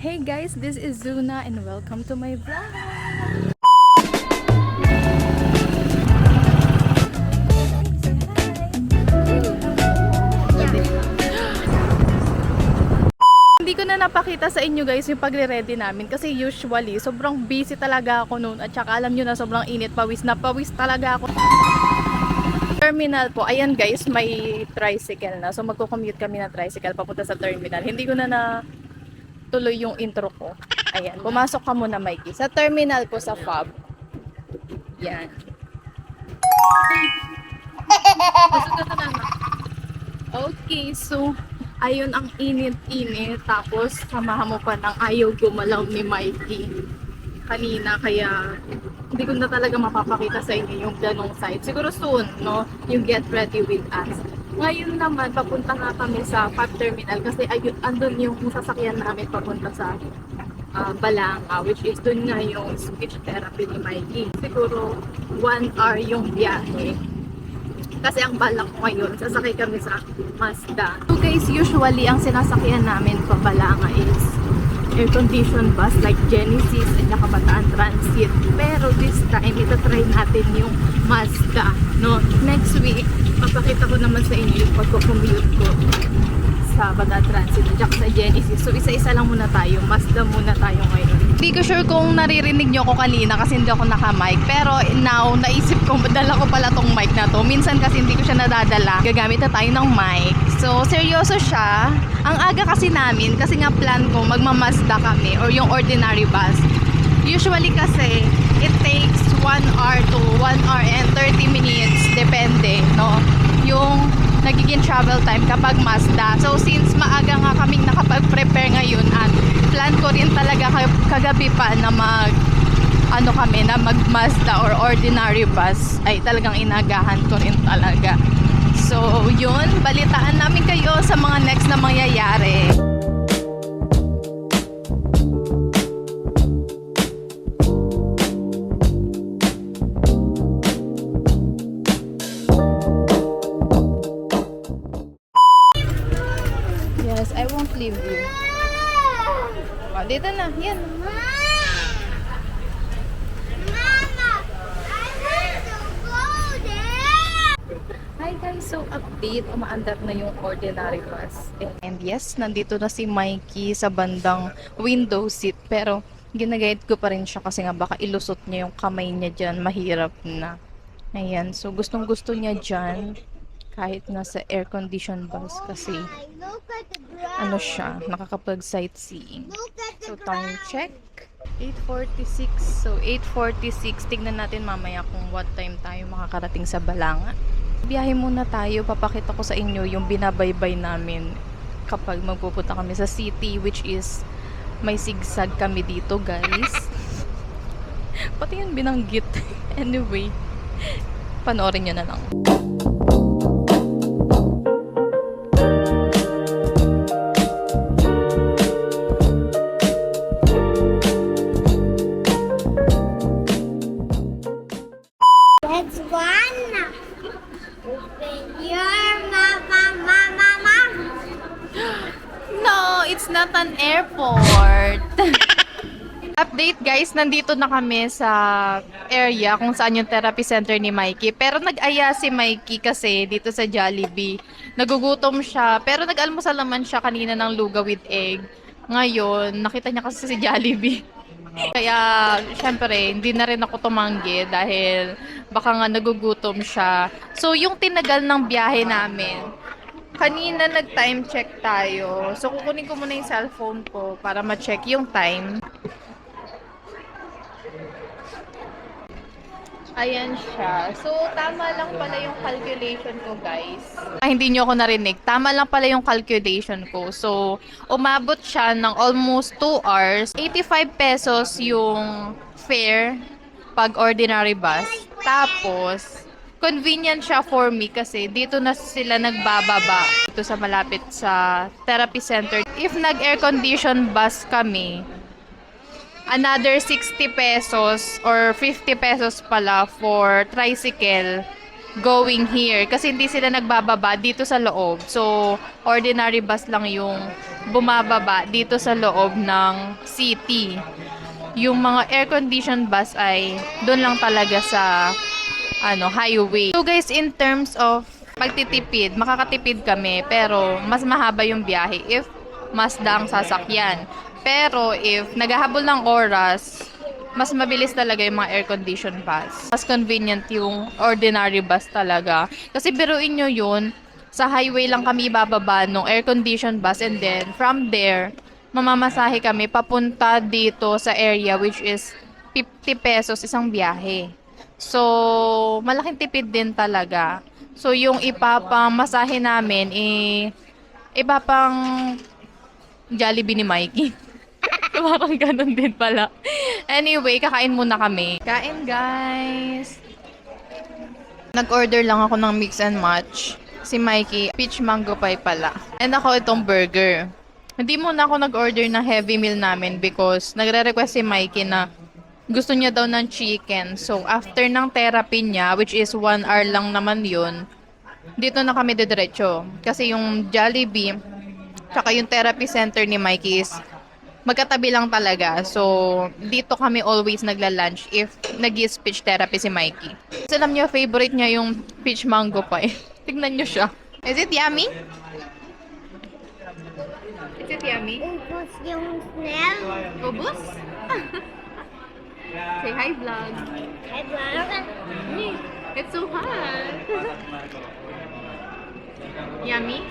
Hey guys, this is Zuna and welcome to my vlog. Hindi ko na napakita sa inyo guys yung pagre-ready namin kasi usually sobrang busy talaga ako noon at saka alam nyo na sobrang init, pawis na pawis talaga ako. Terminal po, ayan guys, may tricycle na. So magko-commute kami na tricycle papunta sa terminal. Hindi ko na tuloy yung intro ko. Ayan, pumasok ka muna Mikey. Sa terminal po sa FAB. Yan. Okay, so ayun ang init-init. Tapos samahan mo pa ng ayaw gumalaw ni Mikey kanina, kaya hindi ko na talaga mapapakita sa inyo yung ganong side. Siguro soon, no? Yung get ready with us. Ngayon naman, papunta nga kami sa FAB Terminal kasi ayun, andun yung sasakyan namin papunta sa Balanga, which is dun nga yung speech therapy ni Mikey. Siguro 1 hour yung biyahe. Kasi ang balak ko ngayon, sasakay kami sa Mazda. So guys, usually ang sinasakyan namin pa Balanga is air-conditioned bus like Genesis and Kabataan Transit. Pero this time, itatry natin yung Mazda. No? Next week, papakita ko naman sa inyo yung pagko-commute ko sa Kabataan Transit at sa Genesis. So isa-isa lang muna tayo. Mazda muna tayo ngayon. Hindi ko sure kung naririnig nyo ako kanina kasi hindi ako naka-mic. Pero now, naisip ko, dala ko pala tong mic na to. Minsan kasi hindi ko siya nadadala. Gagamit na tayo ng mic. So, seryoso siya. Ang aga kasi namin, kasi nga plan ko, magmamazda kami or yung ordinary bus. Usually kasi, it takes 1 hour to 1 hour and 30 minutes, depende, no? Yung nagiging travel time kapag Mazda. So, since maaga nga kaming nakapag-prepare ngayon at plan ko rin talaga kagabi pa na mag-Mazda or ordinary bus, ay talagang inagahan ko rin talaga. So, yun, balitaan namin kayo sa mga next na mangyayari. Yes, I won't leave you. Oh, dito na, yan. Hi guys, so update, umaandar na yung ordinary bus. And yes, nandito na si Mikey sa bandang window seat. Pero ginaguide ko pa rin siya kasi nga baka ilusot niya yung kamay niya dyan. Mahirap na. Ayan, so gustong gusto niya dyan kahit nasa air-conditioned bus kasi ano siya, nakakapag-sightseeing. So time check, 8:46. So 8:46, tignan natin mamaya kung what time tayo makakarating sa Balanga. Biyahe muna tayo, papakita ko sa inyo yung binabaybay namin kapag magpupunta kami sa city, which is may sigsag kami dito guys. Pati yun binanggit. Anyway, panoorin nyo na lang. That's one. Open your mama. No, it's not an airport. Update guys, nandito na kami sa area kung saan yung therapy center ni Mikey. Pero nag-aya si Mikey kasi dito sa Jollibee. Nagugutom siya. Pero nag-almusal naman siya kanina ng lugaw with egg. Ngayon, nakita niya kasi si Jollibee. Kaya, syempre, hindi na rin ako tumanggi dahil baka nga nagugutom siya. So, yung tinagal ng biyahe namin, kanina nag-time check tayo. So, kukunin ko muna yung cellphone ko para ma-check yung time. Ayan siya. So, tama lang pala yung calculation ko, guys. Hindi nyo ako narinig. Tama lang pala yung calculation ko. So, umabot siya ng almost 2 hours. 85 pesos yung fare pag ordinary bus. Tapos, convenient siya for me kasi dito na sila nagbababa. Dito sa malapit sa therapy center. If nag-air condition bus kami, another 60 pesos or 50 pesos pala for tricycle going here kasi hindi sila nagbababa dito sa loob. So, ordinary bus lang yung bumababa dito sa loob ng city. Yung mga air-conditioned bus ay doon lang talaga sa highway. So guys, in terms of pagtitipid, makakatipid kami pero mas mahaba yung biyahe if Mazda ang sasakyan. Pero if naghahabol ng oras, mas mabilis talaga yung mga air-conditioned bus. Mas convenient yung ordinary bus talaga. Kasi biruin nyo yun, sa highway lang kami bababa ng air-conditioned bus and then from there, mamamasahe kami papunta dito sa area which is 50 pesos isang biyahe. So, malaking tipid din talaga. So, yung ipapamasahe namin, ipapang Jollibee ni Mikey. Parang ganun din pala. Anyway, kakain muna kami. Kain, guys! Nag-order lang ako ng mix and match. Si Mikey, peach mango pie pala. And ako itong burger. Hindi muna ako nag-order ng heavy meal namin because nagre-request si Mikey na gusto niya daw ng chicken. So, after ng therapy niya, which is 1 hour lang naman yun, dito na kami didiretso. Kasi yung Jollibee, tsaka yung therapy center ni Mikey is magkatabi lang talaga. So, dito kami always nagla-lunch if nag-speech therapy si Mikey. Kasi alam niyo, favorite niya yung peach mango pie. Tignan niyo siya. Is it yummy? Is it yummy? Ubus yung smell. Ubus? Say hi, vlog. Ay, vlog. It's so hot. Yummy?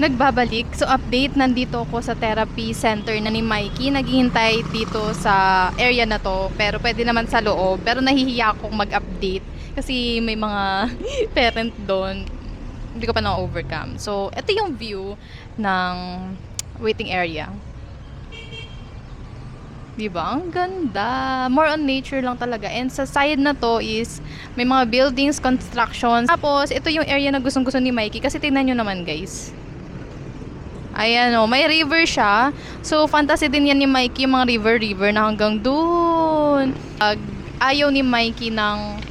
Nagbabalik. So, update. Nandito ako sa therapy center na ni Mikey. Naghihintay dito sa area na to. Pero pwede naman sa loob. Pero nahihiya akong mag-update. Kasi may mga parent doon. Hindi ko pa na-overcome. So, ito yung view ng waiting area. Diba? Ang ganda. More on nature lang talaga. And sa side na to is may mga buildings, constructions. Tapos, ito yung area na gustong-gusto ni Mikey. Kasi tingnan nyo naman, guys. Ayan o, may river siya. So, fantasy din yan ni Mikey, yung mga river na hanggang dun. Ayaw ni Mikey ng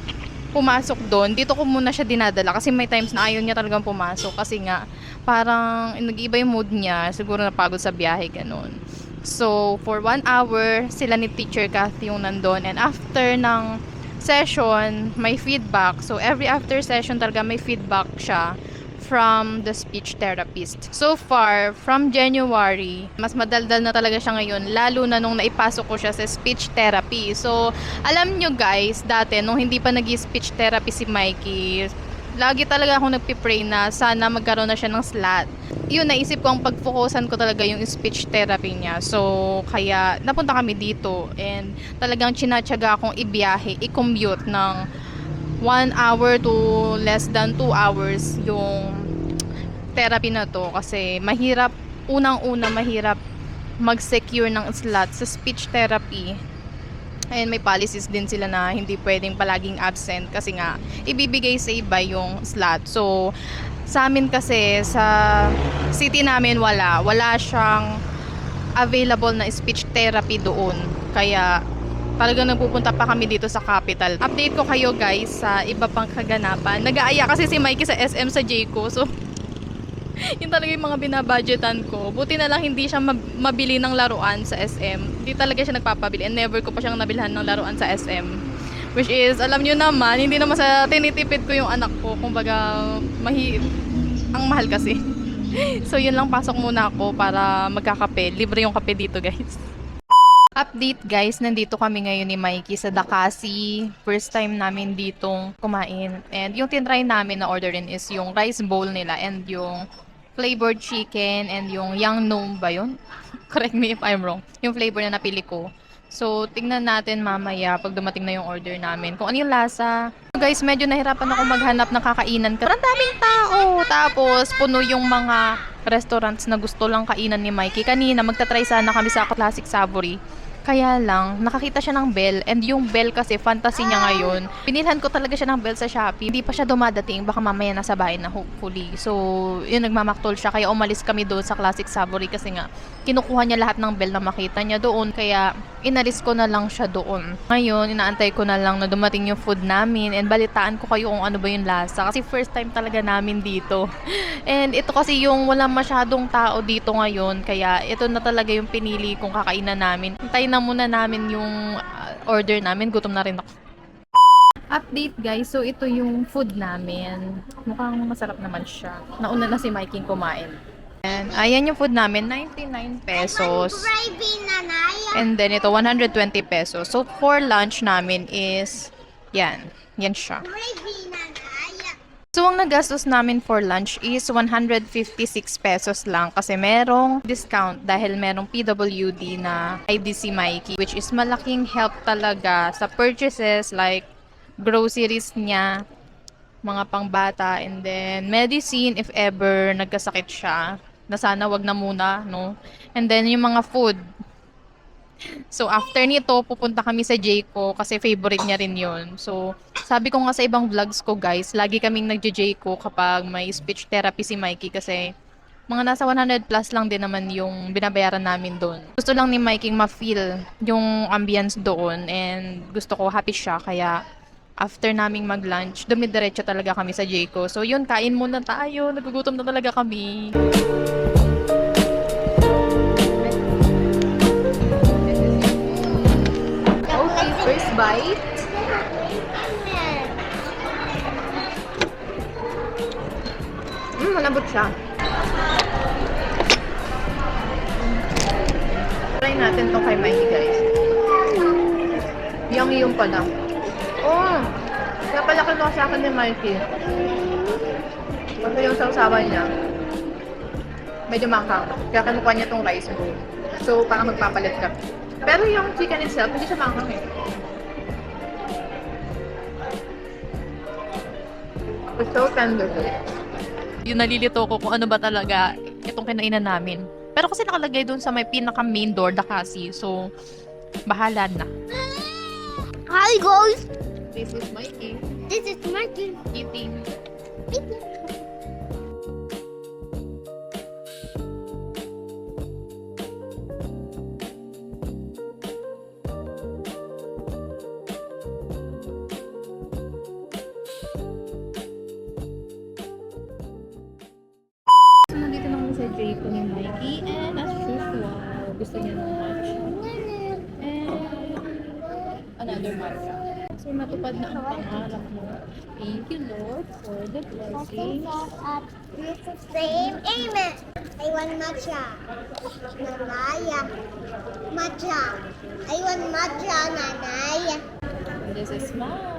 pumasok doon. Dito ko muna siya dinadala kasi may times na ayaw niya talagang pumasok. Kasi nga, parang nag-iba yung mood niya. Siguro napagod sa biyahe, ganun. So, for 1 hour, sila ni Teacher Kathy yung nandun. And after ng session, may feedback. So, every after session talaga may feedback siya from the speech therapist. So far, from January, mas madaldal na talaga siya ngayon, lalo na nung naipasok ko siya sa speech therapy. So, alam nyo guys, dati, nung hindi pa nag-speech therapy si Mikey, lagi talaga ako nagpipray na sana magkaroon na siya ng slot. Yun, naisip ko ang pagfokusan ko talaga yung speech therapy niya. So, kaya napunta kami dito and talagang chinatsaga akong ibiyahe, i-commute ng 1 hour to less than 2 hours yung therapy na to kasi mahirap, unang-una mahirap mag-secure ng slot sa speech therapy. And may policies din sila na hindi pwedeng palaging absent kasi nga ibibigay sa iba yung slot. So, sa amin kasi sa city namin wala siyang available na speech therapy doon. Kaya talagang nagpupunta pa kami dito sa capital. Update ko kayo guys sa iba pang kaganapan. Nag-aaya kasi si Mikey sa SM sa Jayco. So, yun talaga yung mga binabudgetan ko. Buti na lang hindi siya mabili ng laruan sa SM. Hindi talaga siya nagpapabili. And never ko pa siyang nabilhan ng laruan sa SM. Which is, alam nyo naman, hindi naman sa tinitipid ko yung anak ko. Kumbaga, ang mahal kasi. So, yun lang, pasok muna ako para magkakape. Libre yung kape dito guys. Update guys, nandito kami ngayon ni Mikey sa Dakasi. First time namin ditong kumain. And yung tinry namin na orderin is yung rice bowl nila and yung flavored chicken and yung yang nom ba yun? Correct me if I'm wrong. Yung flavor na napili ko. So, tingnan natin mamaya pag dumating na yung order namin kung ano yung lasa. So guys, medyo nahirapan ako maghanap ng kakainan. Ang daming tao. Tapos, puno yung mga restaurants na gusto lang kainan ni Mikey. Kanina, magta-try sana kami sa Classic Savory. Kaya lang, nakakita siya ng bell and yung bell kasi fantasy niya ngayon. Pinilhan ko talaga siya ng bell sa Shopee. Hindi pa siya dumadating, baka mamaya nasa bahay na hopefully. So, yun nagmamaktol siya. Kaya umalis kami doon sa Classic Savory kasi nga kinukuha niya lahat ng bell na makita niya doon. Kaya inalis ko na lang siya doon. Ngayon, inaantay ko na lang na dumating yung food namin and balitaan ko kayo kung ano ba yung lasa. Kasi first time talaga namin dito. And ito kasi yung wala masyadong tao dito ngayon. Kaya ito na talaga yung pinili kong kakainan namin. Hintayin na muna namin yung order namin. Gutom na rin ako. Update guys, so ito yung food namin. Mukhang masarap naman siya. Nauna na si Mikey kumain. And ayan yung food namin, 99 pesos. Gravy, nanay. And then ito, 120 pesos. So, for lunch namin is, yan siya. Gravy, nanay. So, ang nagastos namin for lunch is 156 pesos lang kasi merong discount dahil merong PWD na IDC Mikey, which is malaking help talaga sa purchases like groceries niya, mga pangbata, and then medicine if ever nagkasakit siya, na sana wag na muna, no? And then yung mga food. So after nito, pupunta kami sa Jayco kasi favorite niya rin yun. So sabi ko nga sa ibang vlogs ko guys, lagi kaming nagje-Jayco kapag may speech therapy si Mikey kasi mga nasa 100 plus lang din naman yung binabayaran namin doon. Gusto lang ni Mikey ma-feel yung ambience doon and gusto ko happy siya kaya after naming mag-lunch, dumidiretso talaga kami sa Jayco. So yun, kain muna tayo. Nagugutom na talaga kami. Okay, first bite. Malambot siya. Try natin to kay Mikey guys. Yung pala. Oh, kaya pala kinuha sa akin ni Mikey. Kasi yung sausawan niya, medyo makang. Kaya kinuha niya tong rice bowl. So, parang magpapalit ka. Pero yung chicken itself, hindi siya makang eh. It's so tender. Yung nalilito ko kung ano ba talaga itong kinainan namin. Pero kasi nakalagay dun sa may pinaka main door, Dakasi. So, bahala na. Hi guys. This is Mikey This is Mikey. eating. So, nandito na kami sa Jayco ni Mikey and as usual, gusto niya ng matcha. And another matcha. So, matupad na ang pangarap mo. Thank you, Lord, for the blessing. It's the same. Amen. I want matcha. Nanaya. Matcha. I want matcha, nanaya. And this is mine.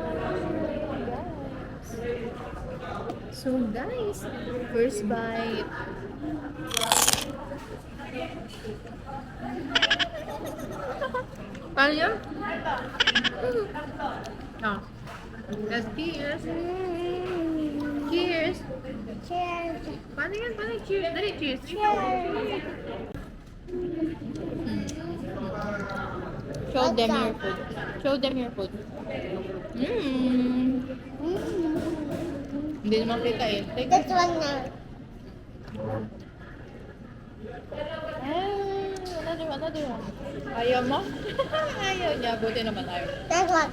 So, guys, first bite. Paano yun? Ah. Let's cheers. Cheers. Cheers. Paano yun? Paano yung cheers? Dali, cheers. Cheers. Show them your food. Show them your food. Hindi naman kita eh. Take This one now. Another one. Ayaw mo? Ayaw niya. Buti naman ayaw. That one.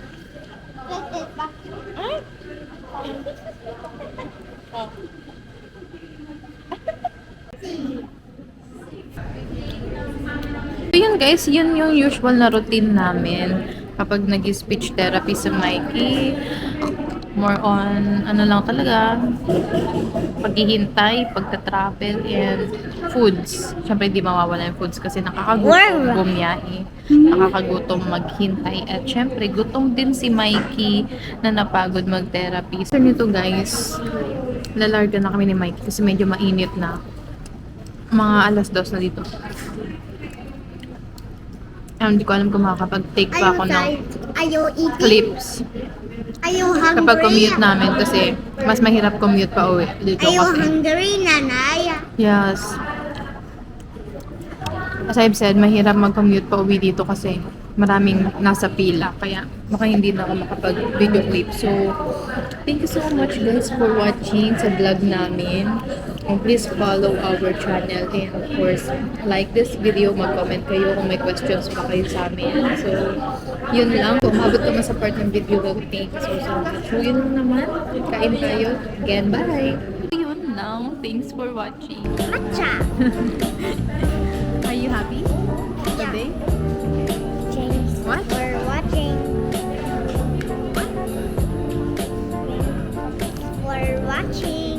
Take this back. Ay! Oh. So yun guys, yun yung usual na routine namin kapag nag-speech therapy sa Mikey. More on, ano lang talaga, paghihintay, pagta-travel, and foods. Siyempre, di mawawala yung foods kasi nakakagutom bumiyahe. Nakakagutom maghintay. At siyempre, gutom din si Mikey na napagod mag-therapy. So nito guys, lalarga na kami ni Mikey kasi medyo mainit na. Mga alas 2 na dito. Hindi ko alam kung makakapag-take pa ako ng Are you eating? clips Are you hungry? kapag commute namin kasi mas mahirap commute pa uwi dito Are you kasi. hungry, nanay? Yes. As I've said, mahirap mag-commute pa uwi dito kasi maraming nasa pila. Kaya baka hindi na ako makapag-video clip. So, thank you so much guys for watching sa vlog namin. Please follow our channel and of course, like this video, mag-comment kayo kung may questions pa kayo sa amin. So, yun lang. Kung mabot ka man sa part ng video, thank you so much. So, yun lang naman. Kain tayo. Again, bye! Yun lang. Thanks for watching. Matcha. Are you happy today? Thanks What? for watching. For watching.